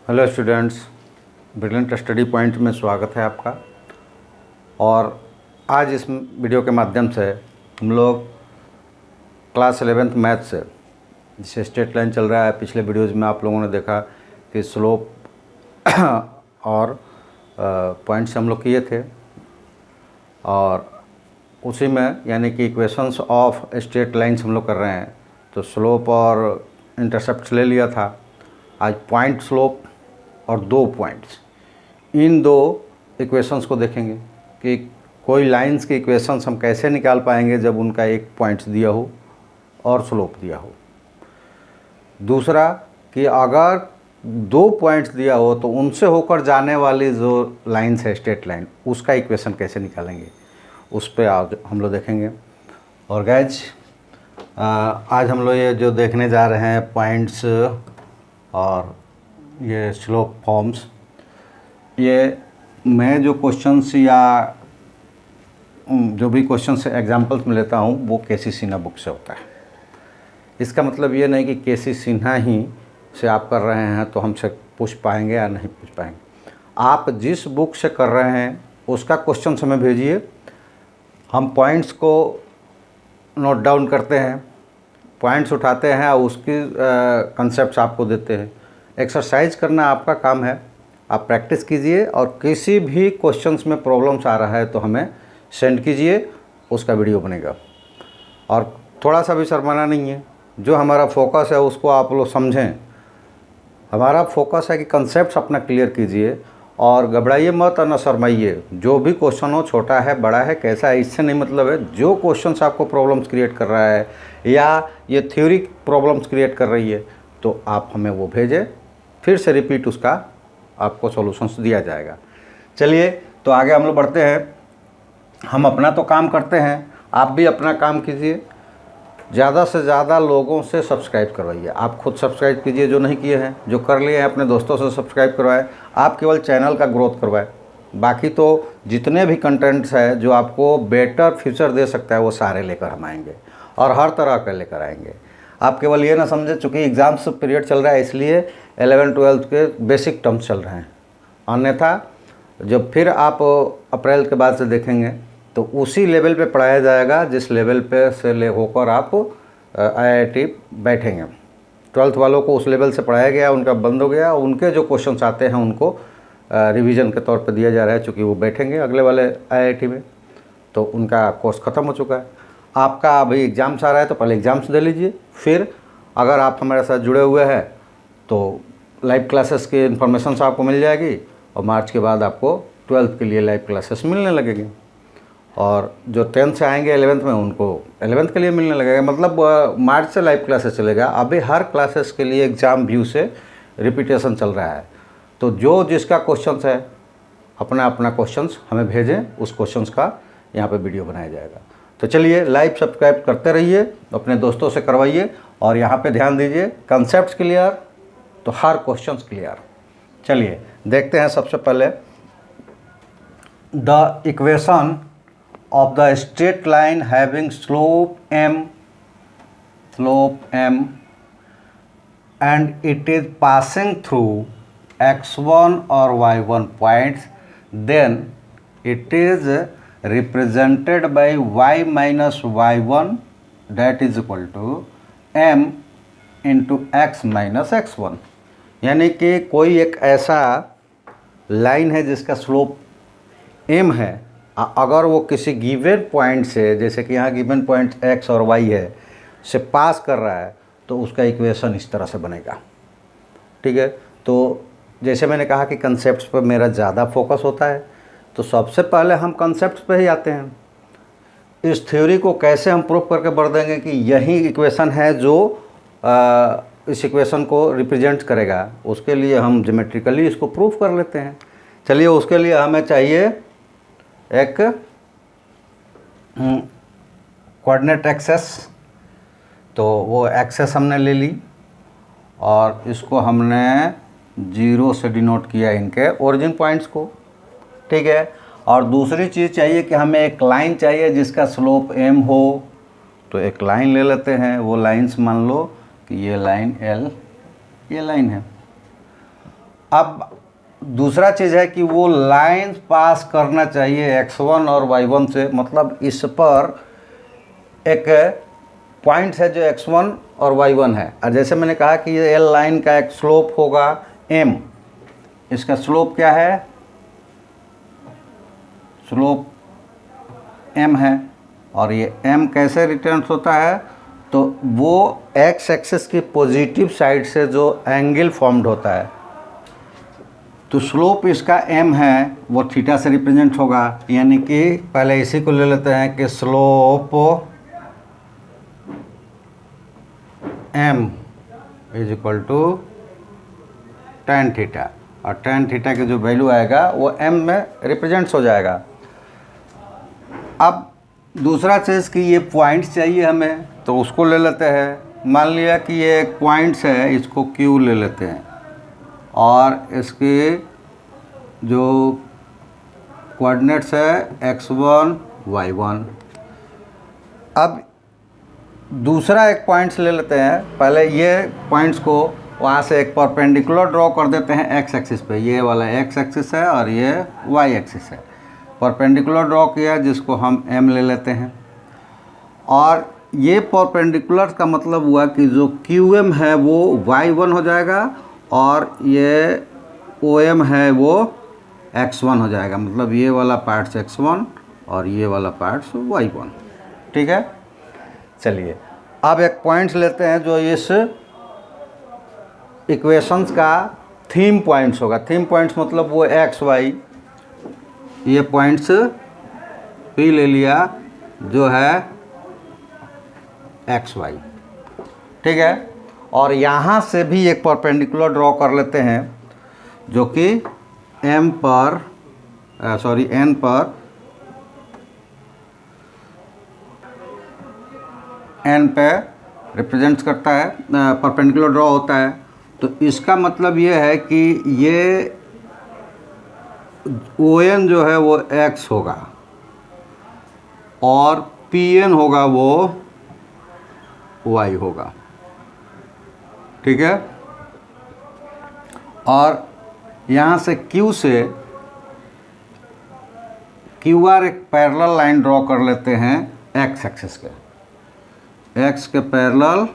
Hello students, brilliant study point में स्वागत है आपका। और आज इस वीडियो के माध्यम से हम लोग क्लास 11th मैथ से, जिसे स्ट्रेट लाइन चल रहा है, पिछले वीडियोज़ में आप लोगों ने देखा कि स्लोप और पॉइंट्स हम लोग किए थे, और उसी में यानी कि इक्वेशंस ऑफ स्ट्रेट लाइन्स हम लोग कर रहे हैं। तो स्लोप और इंटरसेप्ट ले लिया था। आज पॉइंट स्लोप और दो पॉइंट्स, इन दो इक्वेशंस को देखेंगे कि कोई लाइंस की इक्वेशंस हम कैसे निकाल पाएंगे जब उनका एक पॉइंट्स दिया हो और स्लोप दिया हो। दूसरा कि अगर दो पॉइंट्स दिया हो तो उनसे होकर जाने वाली जो लाइंस है स्ट्रेट लाइन, उसका इक्वेशन कैसे निकालेंगे, उस पर आज हम लोग देखेंगे। और गाइज आज हम लोग ये जो देखने जा रहे हैं पॉइंट्स और ये स्लोप फॉर्म्स, ये मैं जो क्वेश्चंस या जो भी क्वेश्चंस एग्जांपल्स में लेता हूँ वो केसी सिन्हा बुक से होता है। इसका मतलब ये नहीं कि केसी सिन्हा ही से आप कर रहे हैं तो हमसे पूछ पाएंगे या नहीं पूछ पाएंगे। आप जिस बुक से कर रहे हैं उसका क्वेश्चन हमें भेजिए, हम पॉइंट्स को नोट डाउन करते हैं, पॉइंट्स उठाते हैं और उसकी कंसेप्ट्स आपको देते हैं। एक्सरसाइज करना आपका काम है, आप प्रैक्टिस कीजिए और किसी भी क्वेश्चंस में प्रॉब्लम्स आ रहा है तो हमें सेंड कीजिए, उसका वीडियो बनेगा। और थोड़ा सा भी शर्माना नहीं है, जो हमारा फोकस है उसको आप लोग समझें। हमारा फोकस है कि कंसेप्ट्स अपना क्लियर कीजिए और घबराइए मत और न शर्माइए। जो भी क्वेश्चन हो, छोटा है बड़ा है कैसा है, इससे नहीं मतलब है। जो क्वेश्चंस आपको प्रॉब्लम्स क्रिएट कर रहा है या ये थ्योरी प्रॉब्लम्स क्रिएट कर रही है तो आप हमें वो भेजें, फिर से रिपीट उसका आपको सॉल्यूशंस दिया जाएगा। चलिए तो आगे हम लोग बढ़ते हैं। हम अपना तो काम करते हैं, आप भी अपना काम कीजिए। ज़्यादा से ज़्यादा लोगों से सब्सक्राइब करवाइए। आप खुद सब्सक्राइब कीजिए जो नहीं किए हैं, जो कर लिए हैं अपने दोस्तों से सब्सक्राइब करवाएं। आप केवल चैनल का ग्रोथ करवाएं, बाकी तो जितने भी कंटेंट्स है जो आपको बेटर फ्यूचर दे सकता है वो सारे लेकर हम आएंगे और हर तरह का लेकर आएंगे। आप केवल ये ना समझे चूँकि एग्ज़ाम्स पीरियड चल रहा है इसलिए 11-12 के बेसिक टर्म्स चल रहे हैं, अन्यथा जब फिर आप अप्रैल के बाद से देखेंगे तो उसी लेवल पे पढ़ाया जाएगा जिस लेवल पे से ले होकर आप IIT बैठेंगे। 12th वालों को उस लेवल से पढ़ाया गया, उनका बंद हो गया, उनके जो क्वेश्चंस आते हैं उनको रिवीजन के तौर पे दिया जा रहा है, चूँकि वो बैठेंगे अगले वाले IIT में, तो उनका कोर्स ख़त्म हो चुका है। आपका अभी एग्ज़ाम्स आ रहा है तो पहले एग्ज़ाम्स दे लीजिए, फिर अगर आप हमारे साथ जुड़े हुए हैं तो लाइव क्लासेस की इन्फॉर्मेशन आपको मिल जाएगी और मार्च के बाद आपको 12th के लिए लाइव क्लासेस मिलने लगेगी। और जो 10th से आएंगे 11th में उनको 11th के लिए मिलने लगेगा। मतलब मार्च से लाइव क्लासेस चलेगा। अभी हर क्लासेस के लिए एग्ज़ाम व्यू से रिपीटेशन चल रहा है। तो जो जिसका क्वेश्चंस है अपना अपना क्वेश्चंस हमें भेजें, उस क्वेश्चंस का यहाँ पे वीडियो बनाया जाएगा। तो चलिए लाइव सब्सक्राइब करते रहिए, अपने दोस्तों से करवाइए और यहाँ पे ध्यान दीजिए, कंसेप्ट्स क्लियर तो हर क्वेश्चंस क्लियर। चलिए देखते हैं सबसे पहले the equation of the straight line having slope m and it is passing through x1 or y1 points, then it is represented by y minus y1 that is equal to m into x minus x1। यानी कि कोई एक ऐसा line है जिसका slope m है, अगर वो किसी गिवन पॉइंट से, जैसे कि यहाँ गिवन पॉइंट x और y है, से पास कर रहा है तो उसका इक्वेशन इस तरह से बनेगा। ठीक है, तो जैसे मैंने कहा कि कंसेप्ट्स पर मेरा ज़्यादा फोकस होता है, तो सबसे पहले हम कंसेप्ट्स पे ही आते हैं। इस थ्योरी को कैसे हम प्रूफ करके बढ़ देंगे कि यही इक्वेशन है जो इस इक्वेशन को रिप्रेजेंट करेगा, उसके लिए हम ज्योमेट्रिकली इसको प्रूफ कर लेते हैं। चलिए उसके लिए हमें चाहिए एक कोऑर्डिनेट एक्सेस। तो वो एक्सेस हमने ले ली और इसको हमने 0 से डिनोट किया इनके ओरिजिन पॉइंट्स को। ठीक है, और दूसरी चीज़ चाहिए कि हमें एक लाइन चाहिए जिसका स्लोप m हो। तो एक लाइन ले लेते हैं, वो लाइन्स मान लो कि ये लाइन L ये लाइन है। अब दूसरा चीज़ है कि वो लाइन पास करना चाहिए x1 और y1 से, मतलब इस पर एक पॉइंट है जो x1 और y1 है। और जैसे मैंने कहा कि ये L लाइन का एक स्लोप होगा m, इसका स्लोप क्या है, स्लोप m है। और ये m कैसे रिटर्न होता है, तो वो x एक्सिस की पॉजिटिव साइड से जो एंगल फॉर्म्ड होता है, तो स्लोप इसका m है वो थीटा से रिप्रेजेंट होगा। यानी कि पहले इसी को ले लेते हैं कि slope m is equal to tan theta, और tan थीटा की जो वैल्यू आएगा वो m में रिप्रेजेंट्स हो जाएगा। अब दूसरा चीज़ कि ये पॉइंट्स चाहिए हमें, तो उसको ले लेते हैं। मान लिया कि ये एक पॉइंट्स है, इसको Q ले लेते हैं, और इसके जो कोऑर्डिनेट्स है x1 y1। अब दूसरा एक पॉइंट्स ले लेते हैं। पहले ये पॉइंट्स को वहाँ से एक परपेंडिकुलर ड्रॉ कर देते हैं x एक्सिस पे। ये वाला x एक्सिस है और ये y एक्सिस है। परपेंडिकुलर ड्रॉ किया जिसको हम m ले लेते हैं, और ये परपेंडिकुलर का मतलब हुआ कि जो QM है वो y1 हो जाएगा, और ये OM है वो x1 हो जाएगा। मतलब ये वाला पार्ट्स x1 और ये वाला पार्ट्स y1। ठीक है, चलिए अब एक पॉइंट्स लेते हैं जो इस इक्वेशंस का थीम पॉइंट्स होगा। थीम पॉइंट्स मतलब वो x y, ये पॉइंट्स P ले लिया जो है x y। ठीक है, और यहाँ से भी एक परपेंडिकुलर ड्रॉ कर लेते हैं जो कि n पर n पे रिप्रेजेंट्स करता है, परपेंडिकुलर ड्रॉ होता है। तो इसका मतलब ये है कि ये ON जो है वो x होगा और PN होगा वो y होगा। ठीक है, और यहाँ से Q से QR एक पैरेलल लाइन ड्रॉ कर लेते हैं x एक्सिस के। x के पैरेलल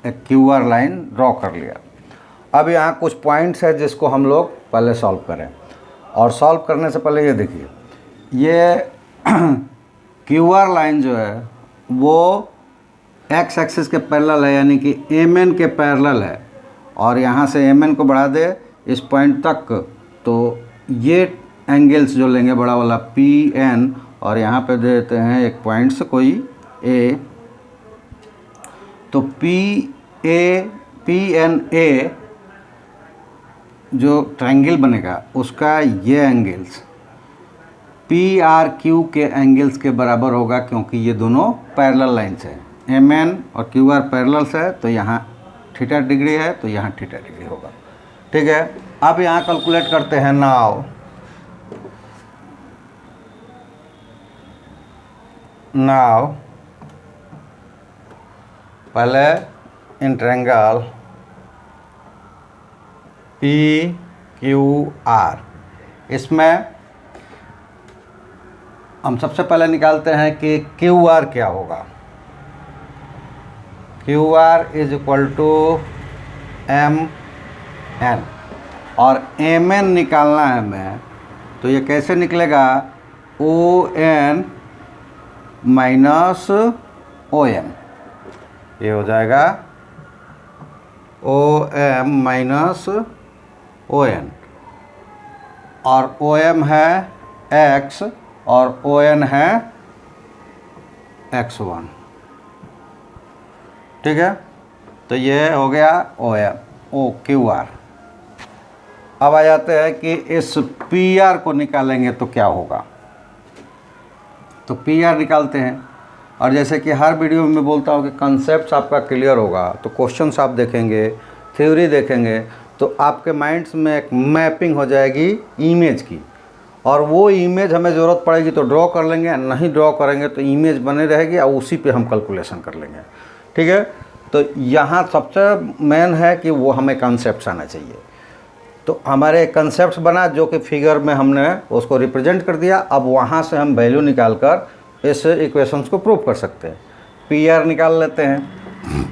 एक QR लाइन ड्रॉ कर लिया। अब यहाँ कुछ पॉइंट्स है जिसको हम लोग पहले सॉल्व करें, और सॉल्व करने से पहले ये देखिए, ये QR लाइन जो है वो x एक्सिस के पैरेलल है, यानी कि MN के पैरेलल है। और यहाँ से MN को बढ़ा दे इस पॉइंट तक, तो ये एंगल्स जो लेंगे बड़ा वाला PN, और यहाँ पे दे देते हैं एक पॉइंट्स कोई A, तो PNA जो ट्रायंगल बनेगा उसका ये एंगल्स PRQ के एंगल्स के बराबर होगा, क्योंकि ये दोनों पैरेलल लाइन्स हैं। MN और QR पैरेलल्स है, तो यहाँ थीटा डिग्री है तो यहाँ थीटा डिग्री होगा। ठीक है, अब यहाँ कैलकुलेट करते हैं। नाउ पहले इन ट्रायंगल PQR, इसमें हम सबसे पहले निकालते हैं कि QR क्या होगा। QR is equal to MN, और MN निकालना है हमें, तो ये कैसे निकलेगा, ON माइनस OM। ये हो जाएगा OM माइनस ON, और OM है X और ON है X1। ठीक है, तो ये हो गया QR। अब आ जाते हैं कि इस PR को निकालेंगे तो क्या होगा। तो PR निकालते हैं, और जैसे कि हर वीडियो में मैं बोलता हूँ कि कंसेप्ट आपका क्लियर होगा, तो क्वेश्चंस आप देखेंगे, थ्योरी देखेंगे, तो आपके माइंड्स में एक मैपिंग हो जाएगी इमेज की, और वो इमेज हमें ज़रूरत पड़ेगी तो ड्रॉ कर लेंगे, नहीं ड्रॉ करेंगे तो इमेज बने रहेगी और उसी पे हम कैलकुलेशन कर लेंगे। ठीक है, तो यहाँ सबसे मेन है कि वो हमें कॉन्सेप्ट्स आना चाहिए। तो हमारे कंसेप्ट बना जो कि फिगर में हमने उसको रिप्रेजेंट कर दिया। अब वहाँ से हम वैल्यू निकाल कर इस इक्वेशंस को प्रूव कर सकते हैं। पी आर निकाल लेते हैं।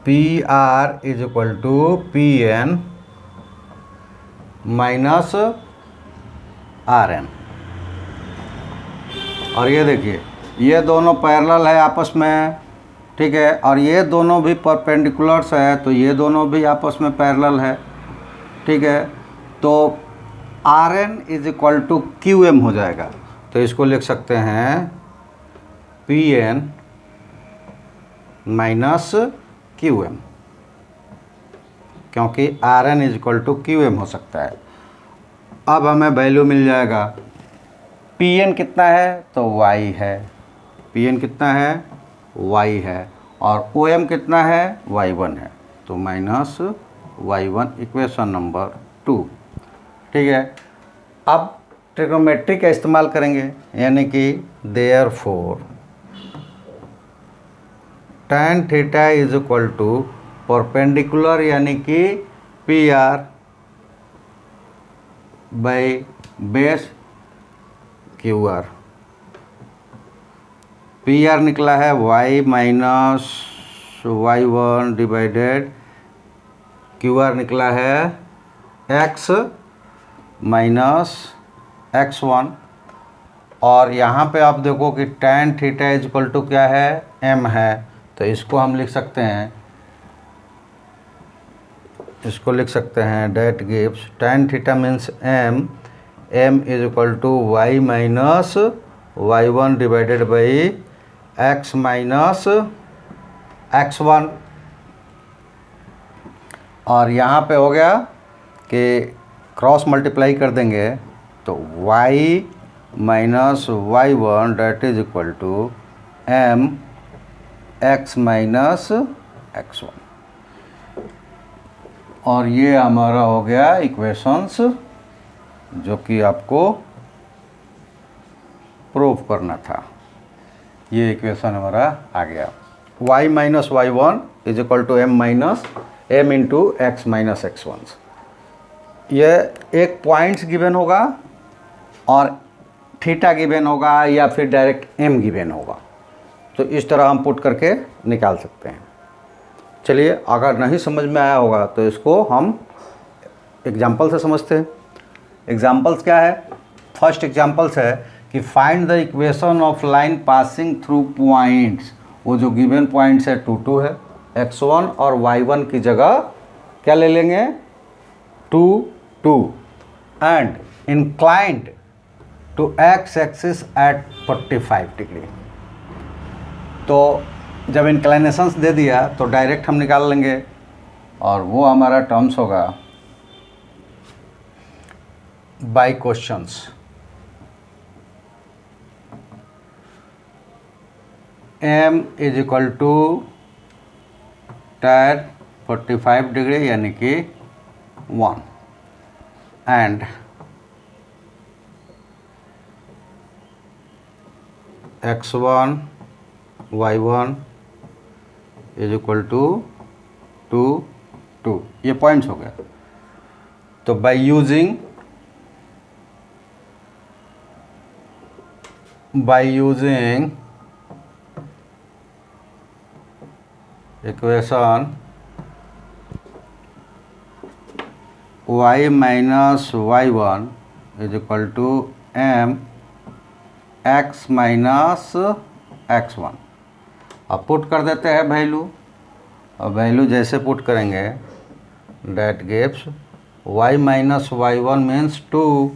P R is equal to P N minus R N. और ये देखिए ये दोनों पैरेलल है आपस में, ठीक है, और ये दोनों भी परपेंडिकुलर्स है, तो ये दोनों भी आपस में पैरेलल है, ठीक है। तो R N is equal to Q M हो जाएगा। तो इसको लिख सकते हैं P N minus Q M, क्योंकि R N is equal to Q M हो सकता है। अब हमें वैल्यू मिल जाएगा। पी एन कितना है तो वाई है, पी एन कितना है वाई है, और ओ एम कितना है वाई वन है, तो minus Y one equation number 2, ठीक है। अब ट्रिग्नोमेट्री का इस्तेमाल करेंगे, यानी कि therefore tan theta is equal to perpendicular यानी कि P R by base Q R. P R निकला है y minus Y one divided Q R निकला है x माइनस एक्स वन। और यहाँ पे आप देखो कि tan theta is equal to क्या है m है, तो इसको हम लिख सकते हैं, इसको लिख सकते हैं that gives tan theta means m, m is equal to Y minus Y one divided by x minus X one. और यहाँ पे हो गया कि क्रॉस मल्टीप्लाई कर देंगे तो y minus Y one that is equal to m x minus X one. और ये हमारा हो गया इक्वेशंस जो कि आपको प्रूव करना था। ये इक्वेशन हमारा आ गया y minus Y one is equal to m minus m into X minus X one. ये एक पॉइंट्स गिवन होगा और थीटा गिवन होगा या फिर डायरेक्ट m गिवन होगा, तो इस तरह हम पुट करके निकाल सकते हैं। चलिए अगर नहीं समझ में आया होगा तो इसको हम एग्जाम्पल से समझते हैं। एग्जाम्पल्स क्या है? फर्स्ट एग्जाम्पल्स है कि find the equation of line passing through points. वो जो गिवन पॉइंट्स है 2 2 है, x1 और y1 की जगह क्या ले लेंगे 2 2 and inclined to x axis at 45 degree. तो जब इंक्लाइनेशंस दे दिया तो डायरेक्ट हम निकाल लेंगे और वो हमारा टर्म्स होगा by questions. m is equal to tan 45 degree यानी कि 1 and x1 y1 is equal to 2 2। ये पॉइंट्स हो गया। तो by using equation y minus Y one is equal to m x minus X one. अब put कर देते हैं वैल्यू, और वैल्यू जैसे पुट करेंगे that gives y minus Y one means 2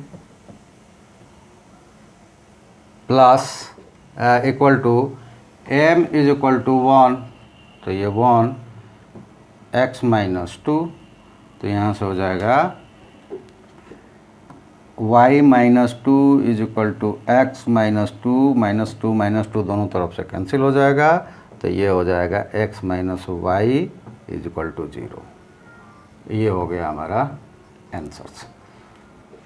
plus equal to m is equal to 1, तो ये 1 x minus 2, तो यहाँ से हो जाएगा y minus 2 is equal to X minus 2 minus 2 दोनों तरफ से कैंसिल हो जाएगा, तो ये हो जाएगा x minus Y is equal to 0। ये हो गया हमारा आंसर्स।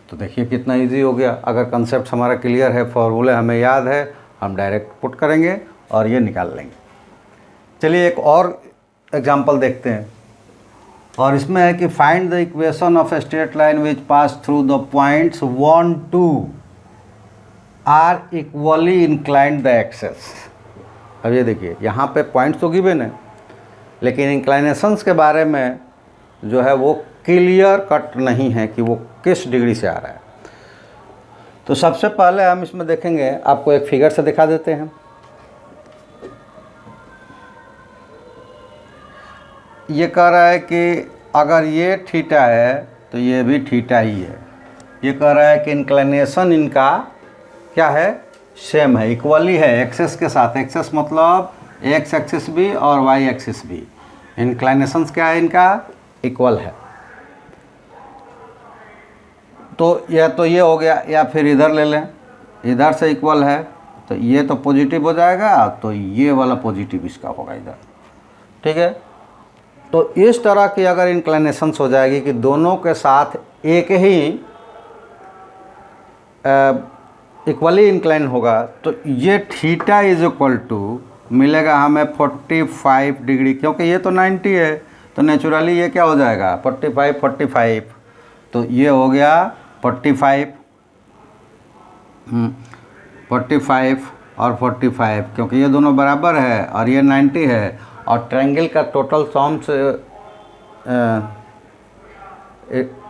तो देखिए कितना इजी हो गया। अगर कंसेप्ट हमारा क्लियर है, फॉर्मूले हमें याद है, हम डायरेक्ट पुट करेंगे और ये निकाल लेंगे। चलिए एक और एग्जांपल देखते हैं। और इसमें है कि find the equation of a straight line which pass through the points 1 2 are equally inclined the axes. अब ये देखिए यहाँ पे पॉइंट्स तो गिवन है, लेकिन इंक्लाइनेशंस के बारे में जो है वो क्लियर कट नहीं है कि वो किस डिग्री से आ रहा है। तो सबसे पहले हम इसमें देखेंगे, आपको एक फिगर से दिखा देते हैं। ये कह रहा है कि अगर ये थीटा है तो ये भी थीटा ही है। ये कह रहा है कि इंक्लिनेशन इनका क्या है, सेम है, इक्वली है एक्सेस के साथ। एक्सेस मतलब एक्स एक्सिस भी और वाई एक्सिस भी। इंक्लिनेशंस क्या है इनका, इक्वल है। तो ये हो गया, या फिर इधर ले लें, इधर से इक्वल है तो ये तो पॉजिटिव हो जाएगा, तो ये वाला पॉजिटिव इसका होगा इधर, ठीक है। तो इस तरह की अगर इंक्लिनेशंस हो जाएगी कि दोनों के साथ एक ही इक्वली इंक्लाइन होगा, तो ये थीटा इज इक्वल टू मिलेगा हमें 45 डिग्री, क्योंकि ये तो 90 है, तो नेचुरली ये क्या हो जाएगा 45 45, तो ये हो गया 45 45 और 45, क्योंकि ये दोनों बराबर है और ये 90 है, और ट्रायंगल का टोटल सॉम्स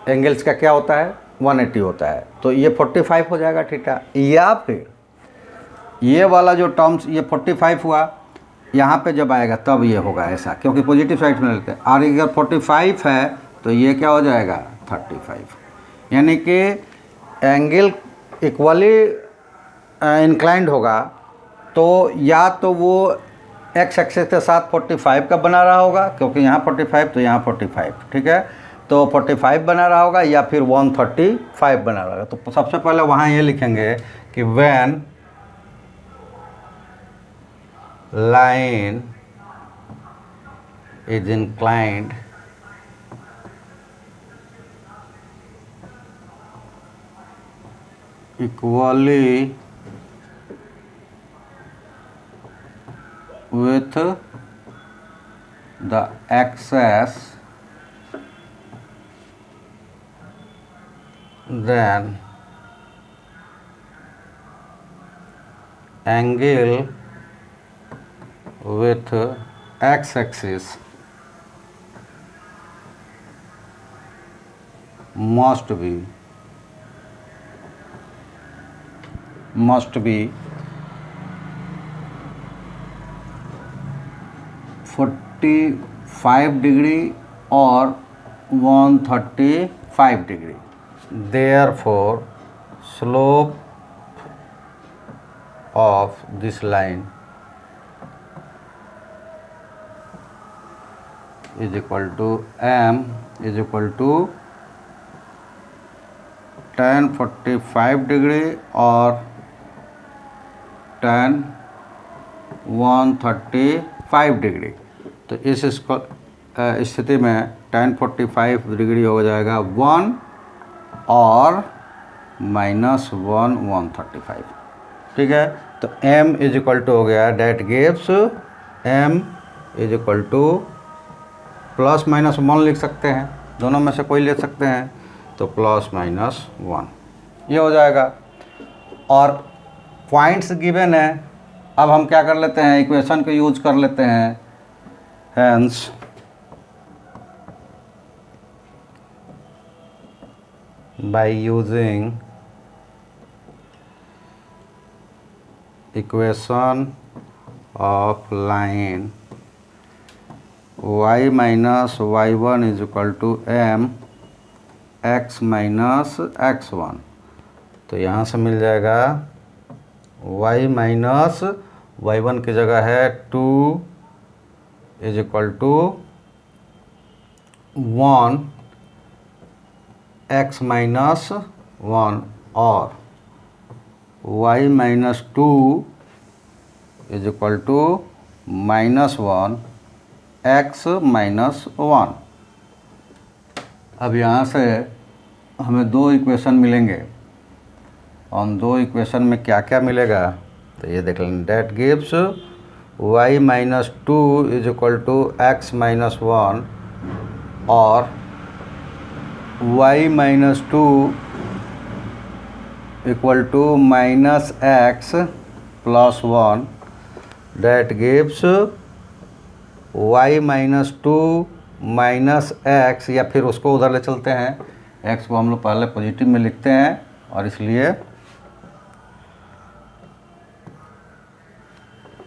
एंगल्स का क्या होता है 180 होता है, तो ये 45 हो जाएगा थीटा। या फिर ये वाला जो टर्म्स ये 45 हुआ, यहाँ पे जब आएगा तब ये होगा ऐसा, क्योंकि पॉजिटिव साइड में लेते हैं। और अगर 45 है तो ये क्या हो जाएगा 35, यानी कि एंगल इक्वली इंक्लाइंड होगा, तो या तो वो एक्स एक्सिस के साथ 45 का बना रहा होगा, क्योंकि यहाँ 45 तो यहाँ 45, ठीक है, तो 45 बना रहा होगा, या फिर 135 बना रहा होगा। तो सबसे पहले वहाँ ये लिखेंगे कि when line is inclined equally with the axis, then angle with x-axis must be 45 degree और 135 degree. Therefore, slope of this line is equal to m is equal to tan 45 degree और tan 135 डिग्री। तो इस स्थिति में tan 45 degree हो जाएगा 1 और -1 135, ठीक है। तो m इज इक्वल टू हो गया, that gives m is equal to +-1 लिख सकते हैं, दोनों में से कोई ले सकते हैं, तो +-1 ये हो जाएगा। और पॉइंट्स गिवन है, अब हम क्या कर लेते हैं, इक्वेशन को यूज कर लेते हैं। Hence by using equation of line y minus y1 is equal to m x minus x1, तो यहाँ से मिल जाएगा y माइनस y1 की जगह है 2 is equal to 1 x minus 1 और y minus 2 is equal to -1 x minus 1। अब यहाँ से हमें दो इक्वेशन मिलेंगे, और दो इक्वेशन में क्या क्या मिलेगा, तो ये देख लें। That gives y minus 2 is equal to x minus 1 और y minus 2 equal to minus X plus 1 that gives y minus 2 minus X, या फिर उसको उधर ले चलते हैं, x को हम लोग पहले पॉजिटिव में लिखते हैं और इसलिए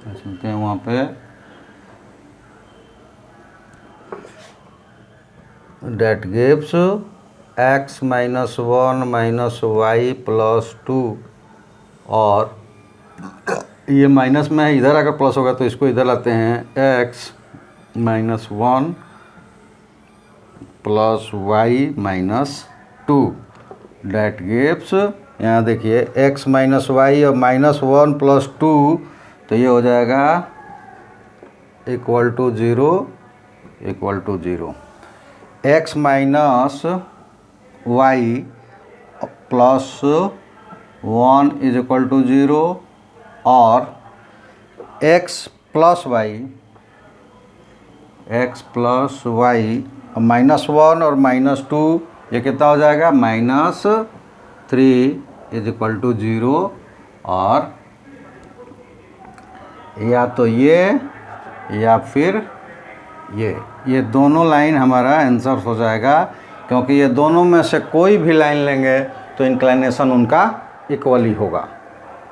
चलते हैं वहाँ पे, that gives x minus 1 minus Y plus 2, और ये माइनस में है, इधर अगर प्लस होगा तो इसको इधर लाते हैं, x minus 1 plus Y minus 2 that gives, यहाँ देखिए x माइनस वाई और माइनस 1 प्लस 2, तो ये हो जाएगा equal to 0 equal to 0। x minus Y plus 1 is equal to 0 और x प्लस वाई माइनस 1 और माइनस 2, ये कितना हो जाएगा, माइनस 3 इज इक्वल टू 0, और या तो ये या फिर ये दोनों लाइन हमारा आंसर हो जाएगा, क्योंकि ये दोनों में से कोई भी लाइन लेंगे तो इंक्लिनेशन उनका इक्वल ही होगा।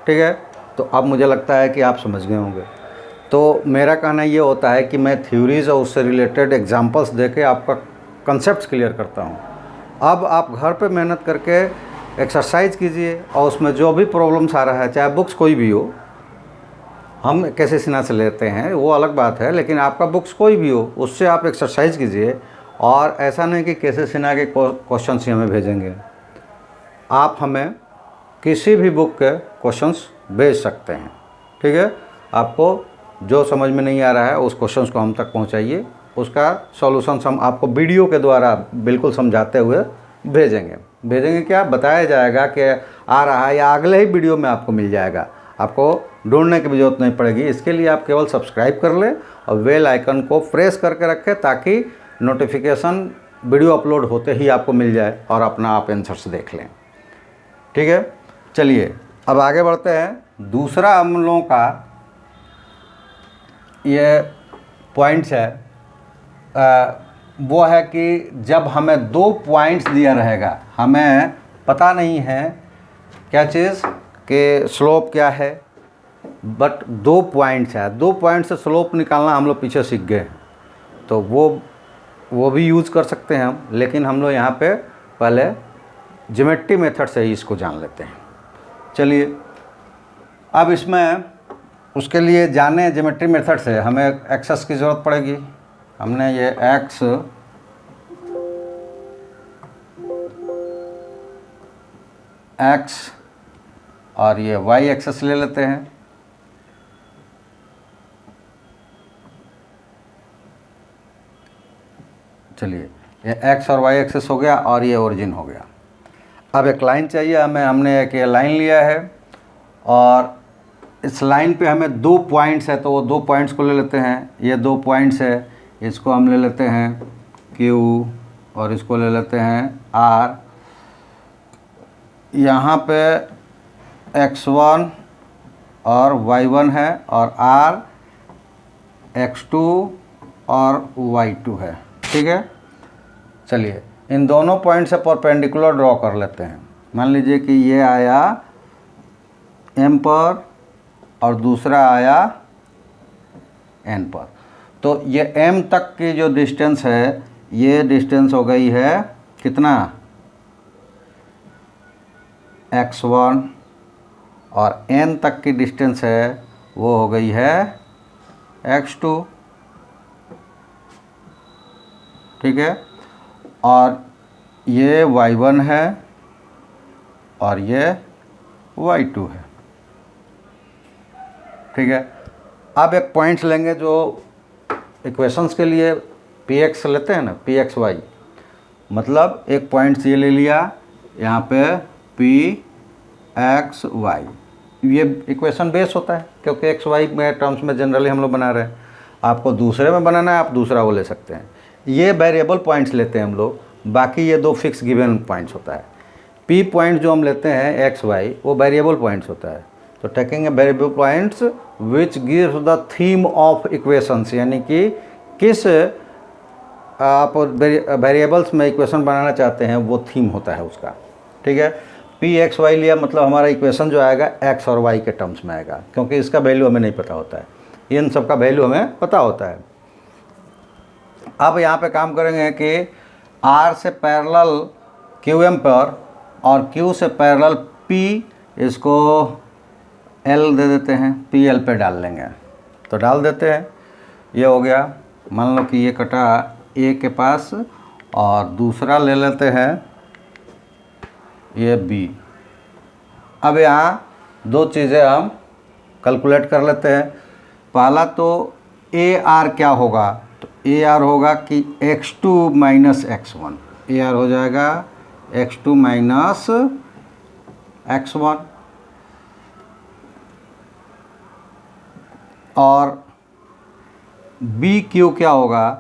ठीक है, तो अब मुझे लगता है कि आप समझ गए होंगे। तो मेरा कहना ये होता है कि मैं थ्योरीज़ और उससे रिलेटेड एग्जांपल्स देके आपका कंसेप्ट क्लियर करता हूँ। अब आप घर पे मेहनत करके एक्सरसाइज कीजिए और उसमें जो भी प्रॉब्लम्स आ रहा है, चाहे बुक्स कोई भी हो, हम कैसे सिन्हा से लेते हैं वो अलग बात है, लेकिन आपका बुक्स कोई भी हो उससे आप एक्सरसाइज कीजिए। और ऐसा नहीं कि कैसे सिन्हा के क्वेश्चंस ही हमें भेजेंगे, आप हमें किसी भी बुक के क्वेश्चंस भेज सकते हैं। ठीक है, आपको जो समझ में नहीं आ रहा है उस क्वेश्चंस को हम तक पहुंचाइए, उसका सॉल्यूशंस हम आपको वीडियो के द्वारा बिल्कुल समझाते हुए भेजेंगे क्या बताया जाएगा कि आ रहा है, या अगले ही वीडियो में आपको मिल जाएगा, आपको ढूंढने की भी जरूरत नहीं पड़ेगी। इसके लिए आप केवल सब्सक्राइब कर लें और बेल आइकन को प्रेस करके रखें ताकि नोटिफिकेशन वीडियो अपलोड होते ही आपको मिल जाए और अपना आप आंसर्स देख लें। ठीक है, चलिए अब आगे बढ़ते हैं। दूसरा हम लोगों का ये पॉइंट्स है, वो है कि जब हमें 2 पॉइंट्स दिया रहेगा, हमें पता नहीं है क्या चीज़ कि स्लोप क्या है, बट 2 पॉइंट्स है, 2 पॉइंट से स्लोप निकालना हम लोग पीछे सीख गए, तो वो भी यूज़ कर सकते हैं हम, लेकिन हम लोग यहाँ पे पहले ज्योमेट्री मेथड से ही इसको जान लेते हैं। चलिए अब इसमें उसके लिए जाने ज्योमेट्री मेथड से हमें एक्सेस की ज़रूरत पड़ेगी। हमने ये एक्स और ये वाई एक्सेस ले लेते हैं। चलिए ये एक्स और वाई एक्सेस हो गया और ये ओरिजिन हो गया। अब एक लाइन चाहिए हमें, हमने एक ये लाइन लिया है और इस लाइन पे हमें 2 पॉइंट्स है, तो वो 2 पॉइंट्स को ले लेते हैं। ये 2 पॉइंट्स है, इसको हम ले लेते हैं Q और इसको ले लेते हैं R। यहाँ पे x1 और y1 है और R x2 और y2 है। ठीक है, चलिए इन दोनों पॉइंट से परपेंडिकुलर ड्रॉ कर लेते हैं। मान लीजिए कि ये आया M पर और दूसरा आया N पर, तो ये M तक की जो डिस्टेंस है, ये डिस्टेंस हो गई है कितना, x1, और N तक की डिस्टेंस है वो हो गई है x2। ठीक है, और ये y1 है और ये y2 है। ठीक है, अब एक पॉइंट्स लेंगे जो इक्वेशंस के लिए px लेते हैं ना, pxy, मतलब एक पॉइंट्स ये ले लिया यहाँ पे pxy, ये इक्वेशन बेस होता है क्योंकि xy में टर्म्स में जनरली हम लोग बना रहे हैं। आपको दूसरे में बनाना है, आप दूसरा वो ले सकते हैं। ये वेरिएबल पॉइंट्स लेते हैं हम लोग, बाकी ये दो फिक्स गिवन पॉइंट्स होता है। पी पॉइंट जो हम लेते हैं एक्स वाई वो वेरिएबल पॉइंट्स होता है। तो taking a variable points which gives the theme of equations, यानी कि किस आप वेरिएबल्स में इक्वेशन बनाना चाहते हैं वो थीम होता है उसका। ठीक है, पी एक्स वाई लिया मतलब हमारा इक्वेशन जो आएगा एक्स और वाई के टर्म्स में आएगा, क्योंकि इसका वैल्यू हमें नहीं पता होता है, इन सब का वैल्यू हमें पता होता है। अब यहाँ पे काम करेंगे कि R से पैरेलल QM पर और Q से पैरेलल P, इसको L दे देते हैं, PL पे डाल लेंगे। तो डाल देते हैं, ये हो गया। मान लो कि ये कटा A के पास और दूसरा ले लेते हैं ये B। अब यहाँ दो चीज़ें हम कैलकुलेट कर लेते हैं। पहला तो AR क्या होगा, तो AR होगा कि x2 माइनस x1, AR हो जाएगा x2 माइनस x1। और BQ क्या होगा,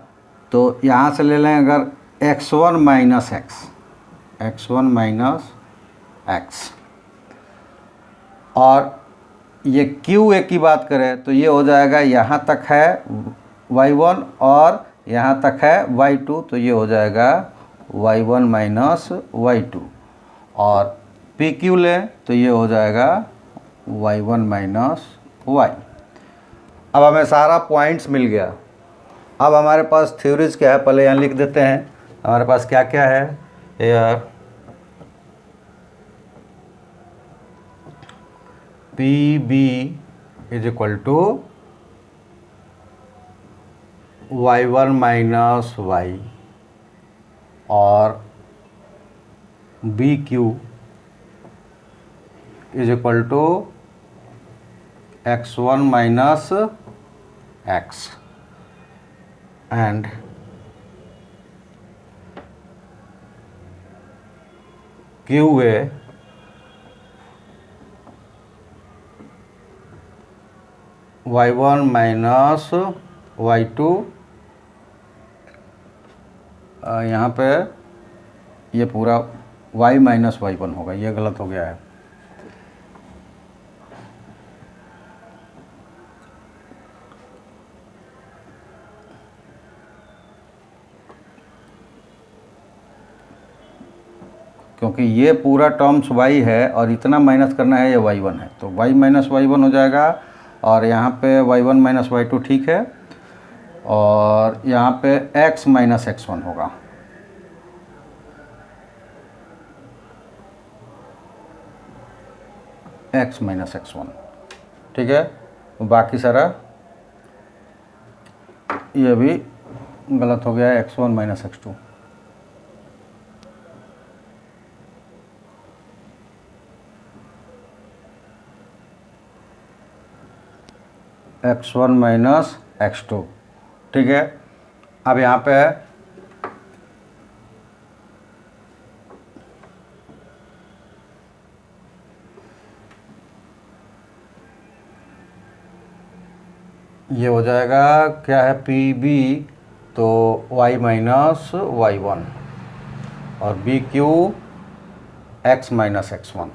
तो यहाँ से ले लें अगर x1 minus x, x1 minus x। और ये QA की बात करें तो ये हो जाएगा, यहाँ तक है y1 और यहाँ तक है y2, तो ये हो जाएगा y1 माइनस y2। और PQ लें तो ये हो जाएगा y1 माइनस y। अब हमें सारा पॉइंट्स मिल गया। अब हमारे पास थ्योरीज क्या है, पहले यहाँ लिख देते हैं। हमारे पास क्या क्या है यार, PB is equal to y1 minus y और BQ is equal to x1 minus x and QA y1 minus y2। यहाँ पे ये पूरा y माइनस y1 होगा, ये गलत हो गया है। क्योंकि ये पूरा टर्म्स y है और इतना माइनस करना है, ये y1 है, तो y माइनस y1 हो जाएगा। और यहाँ पे y1 माइनस y2 ठीक है, और यहाँ पे x माइनस x1 होगा। x माइनस x1 ठीक है, बाकी सारा ये भी गलत हो गया है, x1 minus x2। x1 minus x2 ठीक है। अब यहाँ पे ये हो जाएगा क्या है, PB तो y माइनस y1 और BQ x minus x1।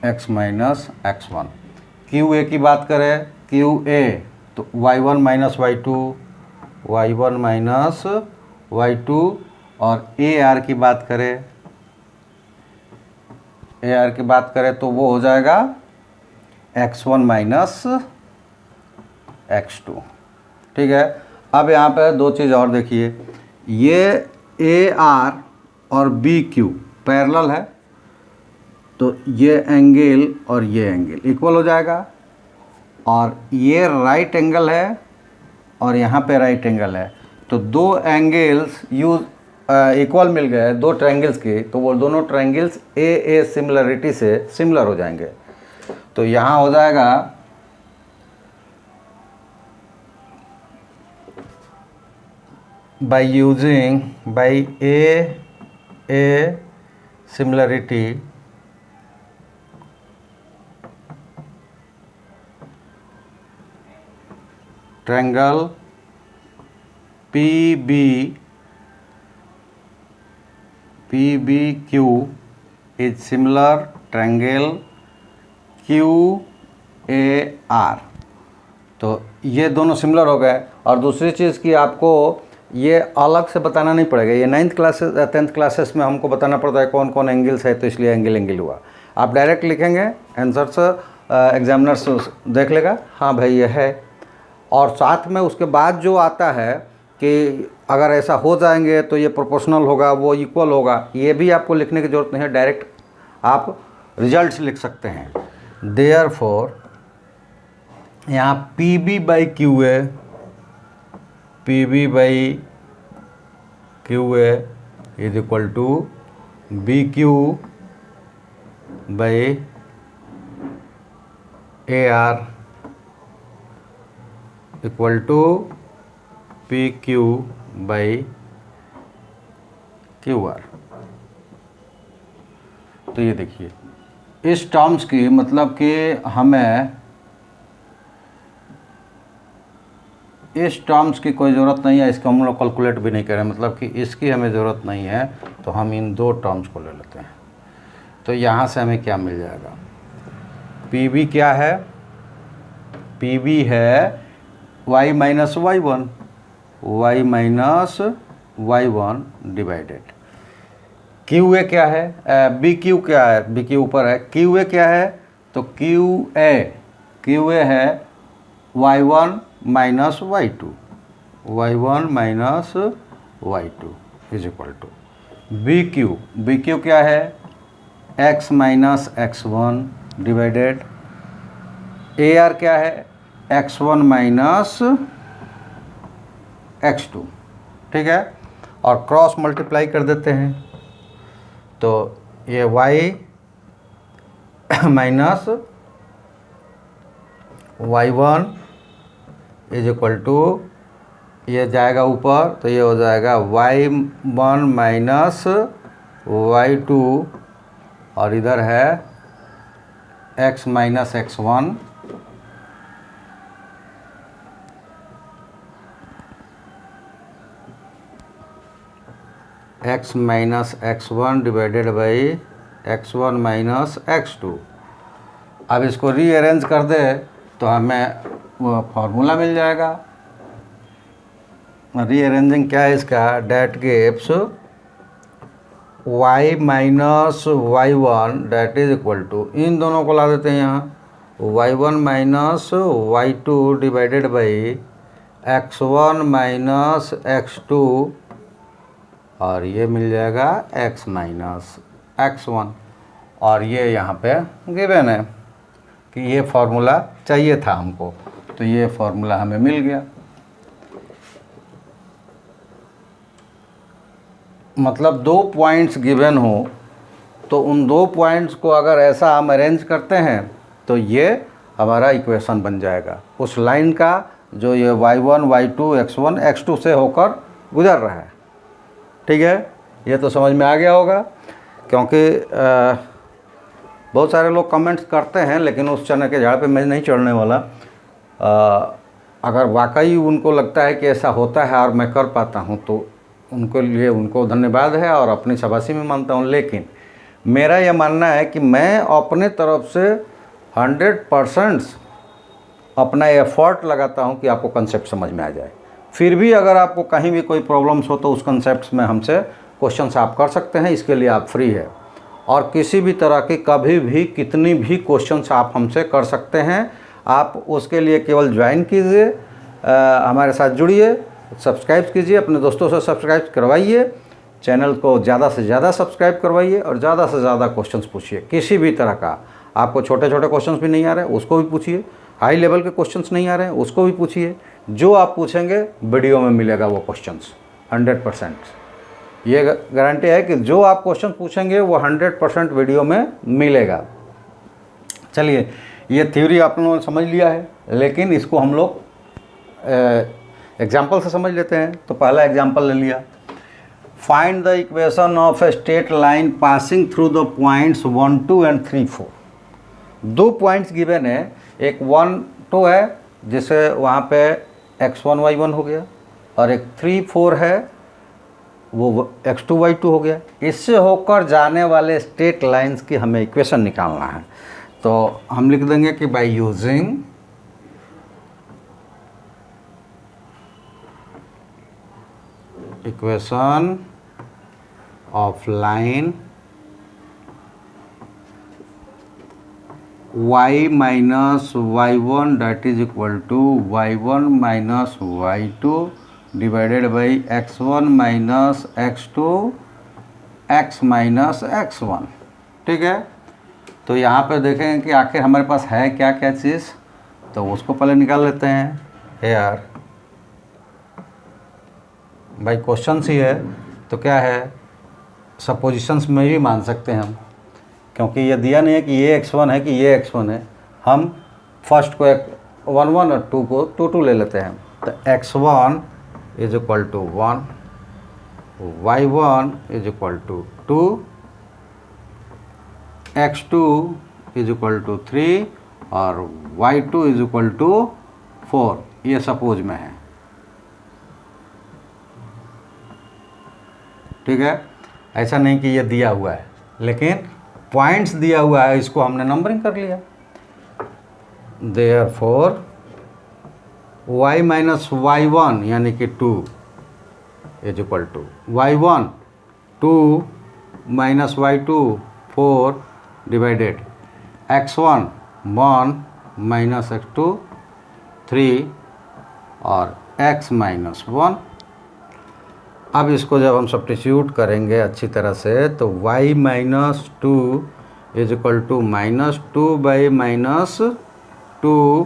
x minus x1। QA की बात करें, QA तो y1 minus y2, y1 minus y2। और AR की बात करें, AR की बात करें तो वो हो जाएगा x1 माइनस x2 ठीक है। अब यहाँ पे दो चीज़ और देखिए, ये AR और BQ पैरेलल है, तो ये एंगल और ये एंगल इक्वल हो जाएगा। और ये राइट एंगल है और यहाँ पे राइट एंगल है, तो दो एंगल्स इक्वल मिल गए दो ट्रायंगल्स के, तो वो दोनों ट्रायंगल्स ए सिमिलरिटी से सिमिलर हो जाएंगे। तो यहाँ हो जाएगा by a similarity triangle PBQ is similar triangle QAR। तो ये दोनों सिमिलर हो गए। और दूसरी चीज़ कि आपको ये अलग से बताना नहीं पड़ेगा, ये 9th क्लासेस 10th क्लासेस में हमको बताना पड़ता है कौन कौन एंगल्स है, तो इसलिए एंगल हुआ। आप डायरेक्ट लिखेंगे, आंसर्स एग्जामिनर्स देख लेगा, हाँ भाई ये है। और साथ में उसके बाद जो आता है कि अगर ऐसा हो जाएंगे तो ये प्रोपोर्शनल होगा, वो इक्वल होगा, ये भी आपको लिखने की ज़रूरत नहीं है, डायरेक्ट आप रिजल्ट्स लिख सकते हैं। देयरफॉर यहाँ PB/QA is equal to BQ/AR equal to PQ/QR। तो ये देखिए इस टर्म्स की मतलब कि हमें इस टर्म्स की कोई ज़रूरत नहीं है, इसको हम लोग कैलकुलेट भी नहीं करें, मतलब कि इसकी हमें ज़रूरत नहीं है, तो हम इन दो टर्म्स को ले लेते हैं। तो यहाँ से हमें क्या मिल जाएगा, PB क्या है, PB है y minus y1 divided QA क्या है, BQ क्या है, BQ ऊपर है, QA क्या है, तो QA है y1 minus y2 is equal to BQ क्या है, x minus x1 divided AR क्या है, x1 माइनस x2। ठीक है, और क्रॉस मल्टीप्लाई कर देते हैं, तो ये y minus y1 is equal to, ये जाएगा ऊपर तो ये हो जाएगा y1 माइनस y2, और इधर है x minus x1 x minus x1 divided by x1 minus x2। अब इसको रीअरेंज कर दे तो हमें वो फार्मूला मिल जाएगा। रीअरेंजिंग क्या है इसका, that gives y minus y1 that is equal to, इन दोनों को ला देते हैं यहाँ, y1 minus y2 divided by x1 minus x2, और ये मिल जाएगा x माइनस x1। और ये यहाँ पे गिवन है कि ये फार्मूला चाहिए था हमको, तो ये फार्मूला हमें मिल गया। मतलब दो पॉइंट्स गिवन हो तो उन दो पॉइंट्स को अगर ऐसा हम अरेंज करते हैं तो ये हमारा इक्वेशन बन जाएगा उस लाइन का जो ये y1 y2 x1 x2 से होकर गुजर रहा है। ठीक है, ये तो समझ में आ गया होगा, क्योंकि बहुत सारे लोग कमेंट्स करते हैं, लेकिन उस चने के झाड़ पे मैं नहीं चढ़ने वाला। अगर वाकई उनको लगता है कि ऐसा होता है और मैं कर पाता हूं, तो उनके लिए उनको धन्यवाद है और अपनी शाबाशी में मानता हूं। लेकिन मेरा यह मानना है कि मैं अपने तरफ से 100% अपना एफर्ट लगाता हूं कि आपको कंसेप्ट समझ में आ जाए। फिर भी अगर आपको कहीं भी कोई प्रॉब्लम्स हो तो उस कंसेप्ट में हमसे क्वेश्चंस आप कर सकते हैं, इसके लिए आप फ्री है। और किसी भी तरह की कभी भी कितनी भी क्वेश्चंस आप हमसे कर सकते हैं। आप उसके लिए केवल ज्वाइन कीजिए, हमारे साथ जुड़िए, सब्सक्राइब कीजिए, अपने दोस्तों से सब्सक्राइब करवाइए, चैनल को ज़्यादा से ज़्यादा सब्सक्राइब करवाइए और ज़्यादा से ज़्यादा क्वेश्चंस पूछिए। किसी भी तरह का आपको छोटे छोटे क्वेश्चंस भी नहीं आ रहे हैं उसको भी पूछिए, हाई लेवल के क्वेश्चंस नहीं आ रहे हैं उसको भी पूछिए। जो आप पूछेंगे वीडियो में मिलेगा वो क्वेश्चंस 100%। ये गारंटी है कि जो आप क्वेश्चन पूछेंगे वो 100% वीडियो में मिलेगा। चलिए, ये थ्योरी आप लोगों ने समझ लिया है, लेकिन इसको हम लोग एग्जाम्पल से समझ लेते हैं। तो पहला एग्जाम्पल ले लिया, find the equation of a straight line passing through the points 1 2 and 3 4। दो पॉइंट्स गिवन है, एक 1 2 है जिसे वहाँ पे x1 y1 हो गया, और एक 3 4 है वो x2 y2 हो गया। इससे होकर जाने वाले स्ट्रेट लाइंस की हमें इक्वेशन निकालना है। तो हम लिख देंगे कि by using equation of line y minus y1 that is equal to y1 minus y2 divided by x1 minus x2 x minus x1। ठीक है, तो यहाँ पे देखेंगे कि आखिर हमारे पास है क्या क्या चीज़, तो उसको पहले निकाल लेते हैं। यार भाई क्वेश्चन ही है तो क्या है, सपोजिशंस में भी मान सकते हैं हम, क्योंकि ये दिया नहीं है कि ये x1 है कि ये x1 है। हम फर्स्ट को 1 1 और 2 को 2 2 ले लेते हैं। तो x1 is equal to 1, y1 is equal to 2, x2 is equal to 3 और y2 इज इक्वल टू 4। ये सपोज में है। ठीक है, ऐसा नहीं कि ये दिया हुआ है, लेकिन पॉइंट्स दिया हुआ है, इसको हमने नंबरिंग कर लिया। देयरफॉर y माइनस y1 यानी कि 2 is equal to y1 2 minus y2 4 divided x1 1 minus x2 3 और x माइनस 1। अब इसको जब हम सब्स्टिट्यूट करेंगे अच्छी तरह से तो y minus 2 is equal to minus 2 by minus 2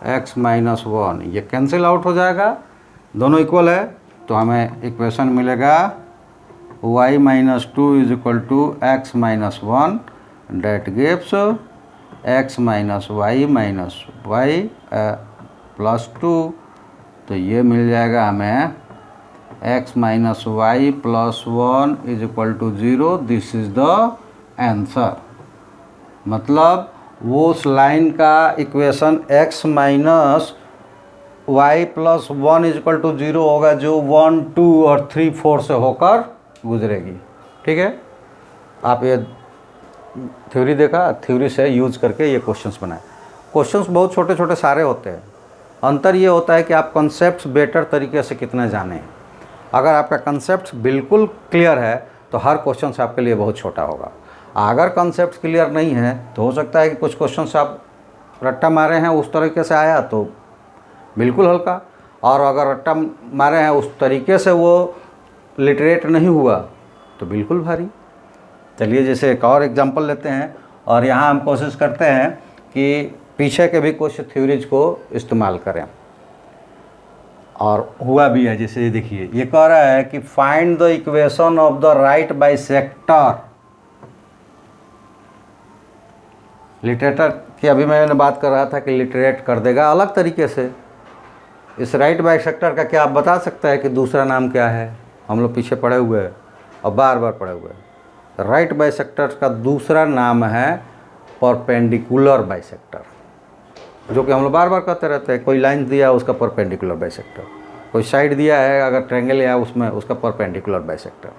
x minus 1, ये कैंसिल आउट हो जाएगा, दोनों इक्वल है। तो हमें इक्वेशन मिलेगा y minus 2 is equal to x minus 1 that gives x minus y minus y plus 2। तो ये मिल जाएगा हमें x minus Y plus 1 is equal to 0। This is the answer. मतलब वो उस लाइन का equation x minus Y plus 1 is equal to 0 होगा जो 1 2 और 3 4 से होकर गुजरेगी। ठीक है, आप ये थ्योरी देखा, थ्योरी से यूज करके ये क्वेश्चंस बनाए। क्वेश्चंस बहुत छोटे छोटे सारे होते हैं, अंतर ये होता है कि आप कॉन्सेप्ट्स बेटर तरीके से कितना जाने। अगर आपका कंसेप्ट बिल्कुल क्लियर है तो हर क्वेश्चन से आपके लिए बहुत छोटा होगा। अगर कंसेप्ट क्लियर नहीं है तो हो सकता है कि कुछ क्वेश्चन आप रट्टा मारे हैं उस तरीके से आया तो बिल्कुल हल्का, और अगर रट्टा मारे हैं उस तरीके से वो लिटरेट नहीं हुआ तो बिल्कुल भारी। चलिए जैसे एक और एग्जांपल लेते हैं, और यहाँ हम कोशिश करते हैं कि पीछे के भी कुछ थ्योरीज को इस्तेमाल करें, और हुआ भी है। जैसे ये देखिए, ये कह रहा है कि find the equation of the right bisector. लिटरेटर की अभी मैंने बात कर रहा था कि लिटरेट कर देगा अलग तरीके से। इस राइट बाइसेक्टर का क्या आप बता सकते हैं कि दूसरा नाम क्या है? हम लोग पीछे पढ़े हुए हैं और बार बार पढ़े हुए हैं। राइट बाइसेक्टर का दूसरा नाम है परपेंडिकुलर बाइसेक्टर, जो कि हम लोग बार बार कहते रहते हैं। कोई लाइन दिया उसका परपेंडिकुलर बाइसेक्टर, कोई साइड दिया है अगर ट्रायंगल है उसमें उसका परपेंडिकुलर बाइसेक्टर,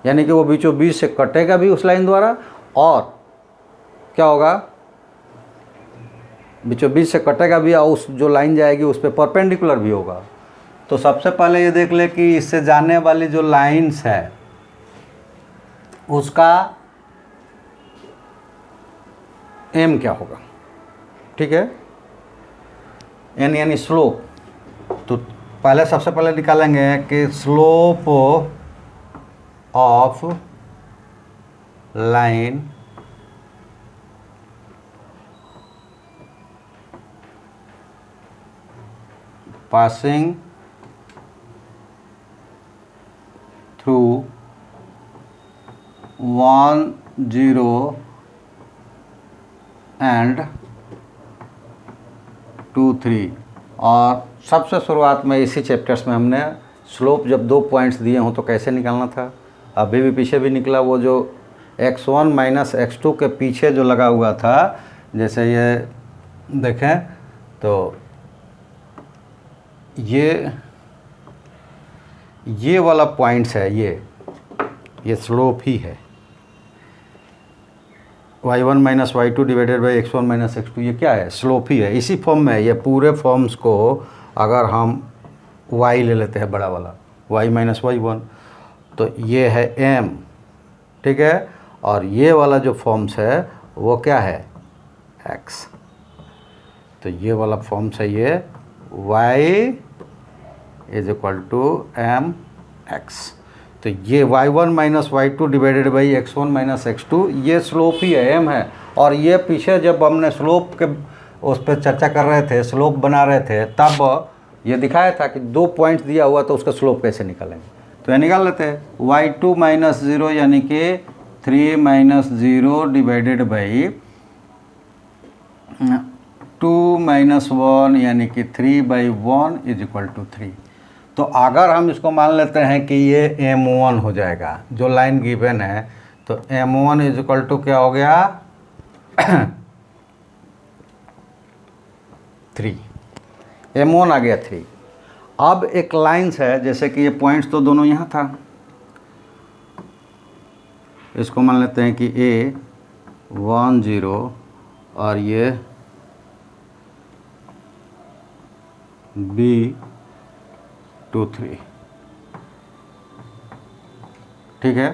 यानी कि वो बीचों बीच से कटेगा भी उस लाइन द्वारा, और क्या होगा, बीचों बीच से कटेगा भी और उस जो लाइन जाएगी उस पर परपेंडिकुलर भी होगा। तो सबसे पहले ये देख ले कि इससे जाने वाली जो लाइन्स है उसका एम क्या होगा। ठीक है, एन यानी स्लोप। तो पहले सबसे पहले निकालेंगे कि slope of line passing through 1 0 and 2 3। और सबसे शुरुआत में इसी चैप्टर्स में हमने स्लोप जब 2 पॉइंट्स दिए हों तो कैसे निकालना था, अभी भी पीछे भी निकला। वो जो x1 माइनस x2 के पीछे जो लगा हुआ था, जैसे ये देखें तो ये वाला पॉइंट्स है, ये स्लोप ही है। y1 minus y2 divided by x1 minus x2, ये क्या है? स्लोप ही है। इसी फॉर्म में ये पूरे फॉर्म्स को अगर हम y ले लेते हैं बड़ा वाला, y माइनस y1, तो ये है m, ठीक है। और ये वाला जो फॉर्म्स है वो क्या है? x। तो ये वाला फॉर्म्स है ये y is equal to M X. तो ये y1 minus y2 divided by x1 minus x2, ये स्लोप ही है, m है। और ये पीछे जब हमने स्लोप के उस पर चर्चा कर रहे थे, स्लोप बना रहे थे, तब ये दिखाया था कि 2 पॉइंट्स दिया हुआ तो उसका स्लोप कैसे निकालेंगे। तो ये निकाल लेते हैं, y2 माइनस 0 यानी कि 3 माइनस 0 डिवाइडेड बाई 2 माइनस 1 यानी कि 3/1 इज इक्वल टू 3। तो अगर हम इसको मान लेते हैं कि ये m1 हो जाएगा, जो लाइन गिवन है, तो m1 इज इक्वल टू क्या हो गया? 3, m1 आ गया 3। अब एक लाइन्स है, जैसे कि ये पॉइंट्स तो दोनों यहाँ था, इसको मान लेते हैं कि a1 0 और ये b2 3, ठीक है।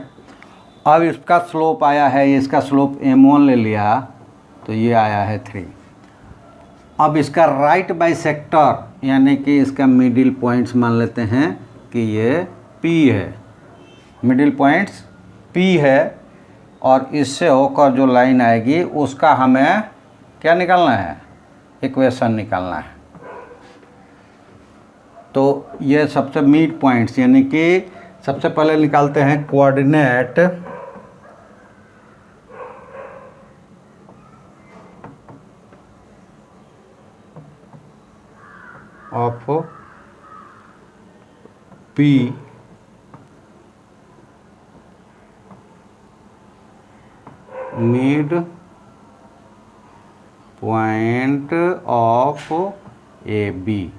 अब इसका स्लोप आया है, इसका स्लोप m1 ले लिया तो ये आया है 3। अब इसका राइट बाइसेक्टर यानी कि इसका मिडिल पॉइंट्स मान लेते हैं कि ये P है, मिडिल पॉइंट्स P है। और इससे होकर जो लाइन आएगी उसका हमें क्या निकालना है? इक्वेशन निकालना है। तो ये सबसे मिड पॉइंट्स यानी कि सबसे पहले निकालते हैं coordinate of P mid point of AB,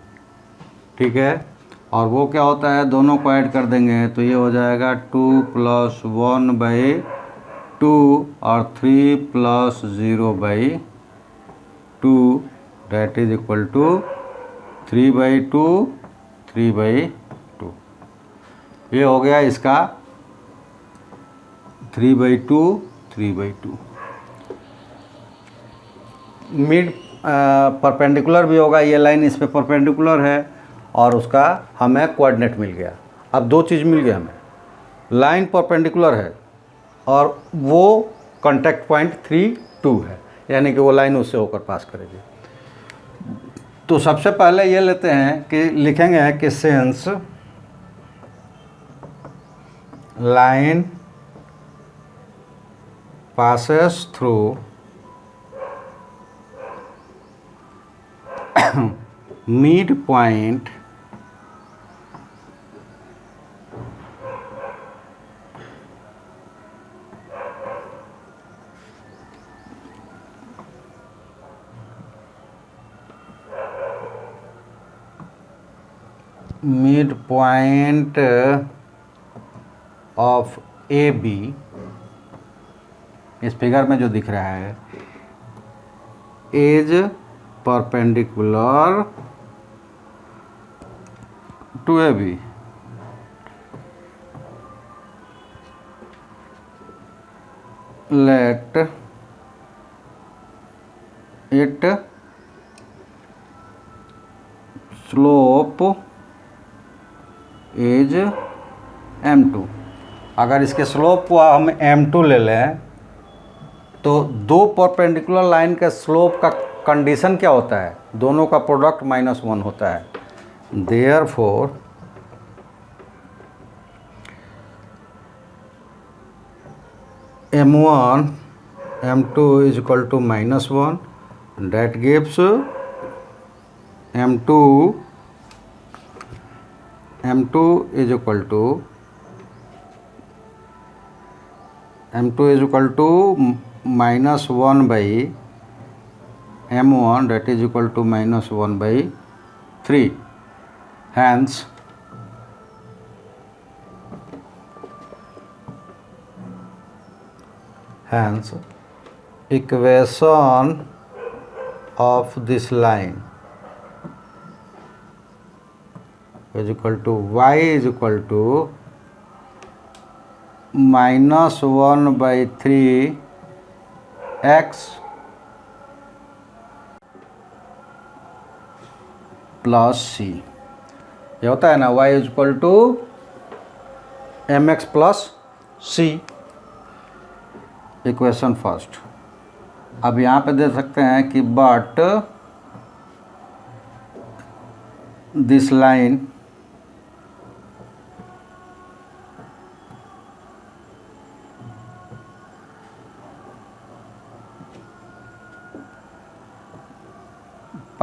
ठीक है। और वो क्या होता है? दोनों को ऐड कर देंगे तो ये हो जाएगा 2 + 1/2 और 3 + 0/2 डेट इज इक्वल टू 3/2 3/2। ये हो गया इसका 3/2 3/2। मिड परपेंडिकुलर भी होगा, ये लाइन इस पे परपेंडिकुलर है और उसका हमें कोऑर्डिनेट मिल गया। अब 2 चीज़ मिल गया हमें, लाइन परपेंडिकुलर है और वो कांटेक्ट पॉइंट 3 2 है, यानी कि वो लाइन उससे होकर पास करेगी। तो सबसे पहले ये लेते हैं कि लिखेंगे कि since line passes through midpoint of AB, इस फिगर में जो दिख रहा है, is perpendicular to AB। Let it slope is m2। अगर इसके स्लोप को हम m2 ले लें तो 2 परपेंडिकुलर लाइन का स्लोप का कंडीशन क्या होता है? दोनों का प्रोडक्ट -1 होता है। Therefore m1 m2 is equal to -1, that gives m2 is equal to -1/m1, that is equal to -1/3। hence equation of this line is equal to y is equal to -1/3 x plus C. ये होता है ना y is equal to M X plus C, equation first. अब यहाँ पे दे सकते हैं कि but this line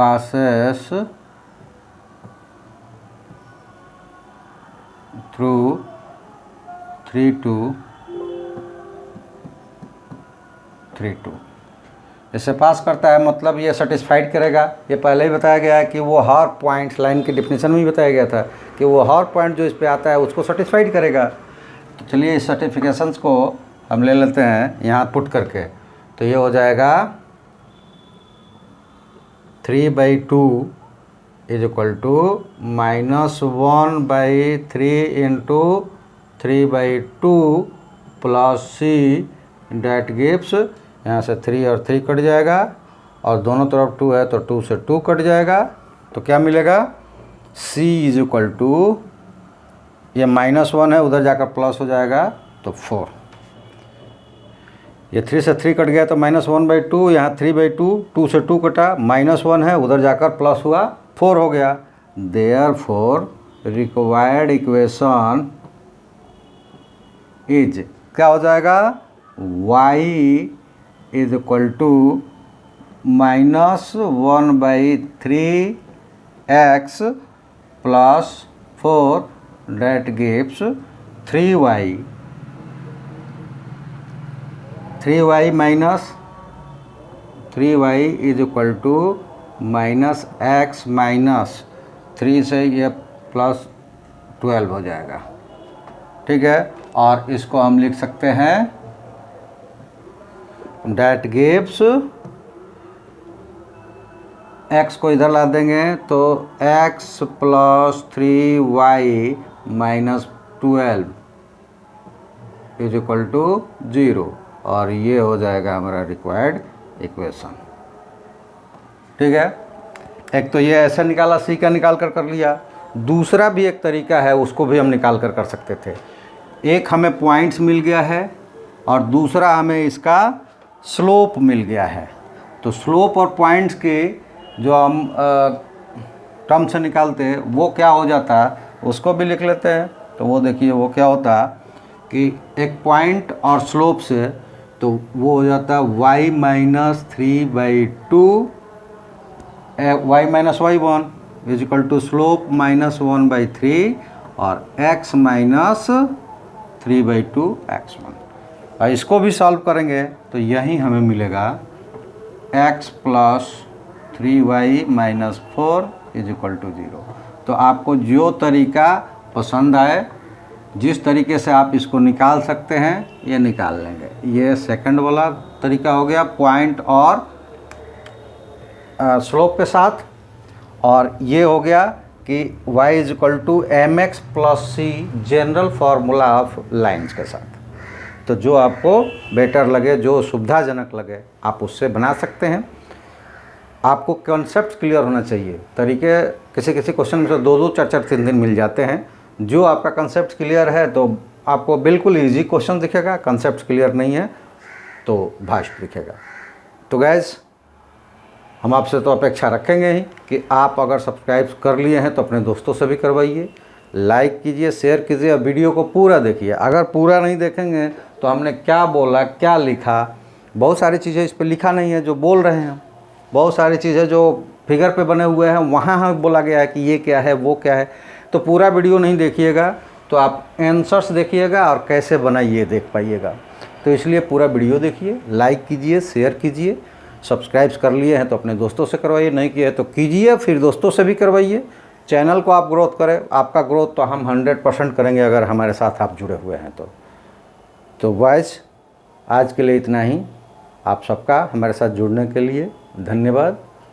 passes through 3 2 3 2। इसे पास करता है मतलब ये सेटिस्फाइड करेगा। ये पहले ही बताया गया है कि वो हर पॉइंट, लाइन की डिफिनेशन में ही बताया गया था कि वो हर पॉइंट जो इस पे आता है उसको सेटिस्फाइड करेगा। तो चलिए इस सर्टिफिकेशंस को हम ले लेते हैं यहाँ पुट करके। तो ये हो जाएगा 3/2 is equal to -1/3 into 3/2 plus C that gives, यहाँ से 3 और 3 कट जाएगा और दोनों तरफ 2 है तो 2 से 2 कट जाएगा। तो क्या मिलेगा, c इज इक्वल टू, ये -1 है उधर जाकर प्लस हो जाएगा तो 4। ये 3 से 3 कट गया तो -1/2, यहाँ 3/2, 2 से 2 कटा, -1 है उधर जाकर प्लस हुआ 4 हो गया। देयरफॉर रिक्वायर्ड इक्वेशन इज, क्या हो जाएगा, y is equal to -1/3 x plus 4 that gives 3y। 3y minus 3y is equal to -x minus 3 से ये +12 हो जाएगा। ठीक है, और इसको हम लिख सकते हैं डेट गिव्स, x को इधर ला देंगे तो x plus 3y minus 12 is equal to 0, और ये हो जाएगा हमारा रिक्वायर्ड इक्वेशन। ठीक है, एक तो ये ऐसा निकाला, सी का निकाल कर लिया। दूसरा भी एक तरीका है, उसको भी हम निकाल कर सकते थे। एक हमें पॉइंट्स मिल गया है और दूसरा हमें इसका स्लोप मिल गया है। तो स्लोप और पॉइंट्स के जो हम टर्म से निकालते हैं वो क्या हो जाता है, उसको भी लिख लेते हैं। तो वो देखिए वो क्या होता है कि एक पॉइंट और स्लोप से, तो वो हो जाता है y minus 3/2 y minus y1 is equal to slope -1/3 और x माइनस 3/2 x1। और इसको भी सॉल्व करेंगे तो यही हमें मिलेगा x plus 3y minus 4 is equal to 0। तो आपको जो तरीका पसंद आए, जिस तरीके से आप इसको निकाल सकते हैं, ये निकाल लेंगे। ये सेकंड वाला तरीका हो गया पॉइंट और स्लोप के साथ, और ये हो गया कि y is equal to mx plus C general formula of lines के साथ। तो जो आपको बेटर लगे, जो सुविधाजनक लगे, आप उससे बना सकते हैं। आपको कॉन्सेप्ट क्लियर होना चाहिए। तरीके किसी क्वेश्चन में से 2-2, 4-4, 3 मिल जाते हैं। जो आपका कंसेप्ट क्लियर है तो आपको बिल्कुल इजी क्वेश्चन दिखेगा, कंसेप्ट क्लियर नहीं है तो भाष्य दिखेगा। तो गैस, हम आपसे तो अपेक्षा रखेंगे ही कि आप अगर सब्सक्राइब कर लिए हैं तो अपने दोस्तों से भी करवाइए, लाइक कीजिए, शेयर कीजिए और वीडियो को पूरा देखिए। अगर पूरा नहीं देखेंगे तो हमने क्या बोला, क्या लिखा, बहुत सारी चीज़ें इस पर लिखा नहीं है जो बोल रहे हैं। बहुत सारी चीज़ें जो फिगर पे बने हुए हैं वहाँ हमें बोला गया है कि ये क्या है, वो क्या है। तो पूरा वीडियो नहीं देखिएगा तो आप आंसर्स देखिएगा और कैसे बनाइए देख पाइएगा। तो इसलिए पूरा वीडियो देखिए, लाइक कीजिए, शेयर कीजिए। सब्सक्राइब कर लिए हैं तो अपने दोस्तों से करवाइए, नहीं किए हैं तो कीजिए, फिर दोस्तों से भी करवाइए। चैनल को आप ग्रोथ करें, आपका ग्रोथ तो हम 100% करेंगे अगर हमारे साथ आप जुड़े हुए हैं तो बस आज के लिए इतना ही। आप सबका हमारे साथ जुड़ने के लिए धन्यवाद।